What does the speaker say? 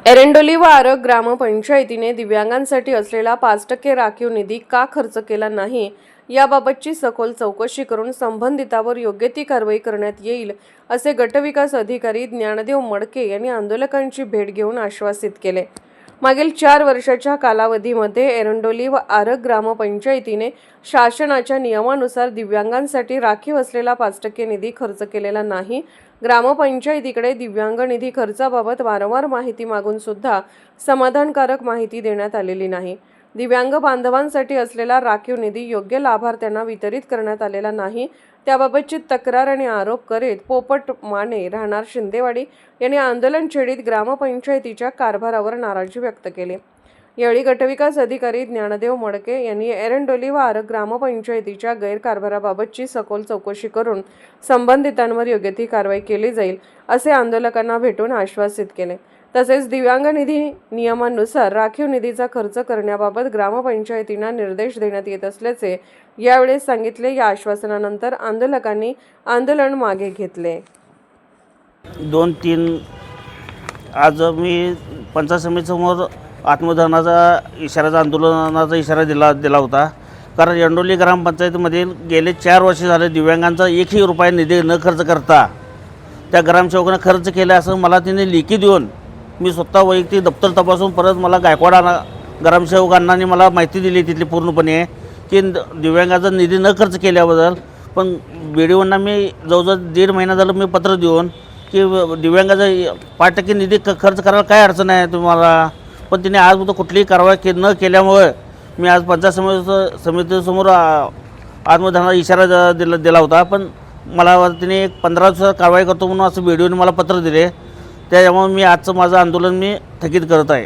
एरंडोली व आरग ग्रामपंचायतीने दिव्यांगांसाठी असलेला 5% राखीव निधी का खर्च केला नाही याबाबतची सखोल चौकशी करून संबंधितावर योग्य ती कारवाई करण्यात येईल असे गटविकास अधिकारी ज्ञानदेव मडके यांनी आंदोलकांची भेट घेऊन आश्वासित केले। मागील 4 वर्षाच्या कालावधीमध्ये एरंडोली व आरग ग्रामपंचायतीने शासनाच्या नियमानुसार दिव्यांगांसाठी राखीव असलेला 5% निधी खर्च केलेला नाही। ग्रामपंचायतीकडे दिव्यांग निधी खर्चाबाबत वारंवार माहिती मागून सुद्धा समाधानकारक माहिती देण्यात आलेली नाही। दिव्यांग बांधवांसाठी असलेला राखीव निधी योग्य लाभार्थ्यांना वितरित करण्यात आलेला नाही, त्याबाबतची तक्रार आणि आरोप करीत पोपट माने राहणार शिंदेवाडी यांनी आंदोलन छेडीत ग्रामपंचायतीच्या कारभारावर नाराजी व्यक्त केली। यावेळी गटविकास अधिकारी ज्ञानदेव मडके यांनी एरंडोली व आरग ग्रामपंचायतीच्या गैरकारभाराबाबतची सखोल चौकशी करून संबंधितांवर योग्य ती कारवाई केली जाईल असे आंदोलकांना भेटून आश्वासित केले। तसेच दिव्यांग निधी नियमानुसार राखीव निधीचा खर्च करण्याबाबत ग्रामपंचायतींना निर्देश देण्यात येत असल्याचे यावेळी सांगितले। या आश्वासनानंतर आंदोलकांनी आंदोलन मागे घेतले। 2-3 आज मी पंचायत समितीसमोर आत्मदहनाचा इशाराचा आंदोलनाचा इशारा दिला होता। कारण एरंडोली ग्रामपंचायतीमधील गेले 4 वर्ष झाले दिव्यांगांचा एकही रुपया निधी न खर्च करता त्या ग्रामसेवकांना खर्च केला असं मला तिने लेखी देऊन मी स्वतः वैयक्तिक दप्तर तपासून परत मला गायकवाड ग्रामसेवकांनी मला माहिती दिली तिथली पूर्णपणे की दिव्यांगाचा निधी न खर्च केल्याबद्दल। पण BDOंना मी जवळजवळ 1.5 महिना झालं मी पत्र देऊन की दिव्यांगाचा 5% निधी खर्च करायला काय अडचण आहे तुम्हाला, पण तिने आजपर्यंत कुठलीही कारवाई न केल्यामुळे मी आज पंचायत समितीसमोर आत्मदहनाचा इशारा दिला होता। पण मला तिने 15 दिवसात कारवाई करतो म्हणून असं BDOने मला पत्र दिले, त्याच्यामुळे मी आजचं माझं आंदोलन मी स्थगित करत आहे।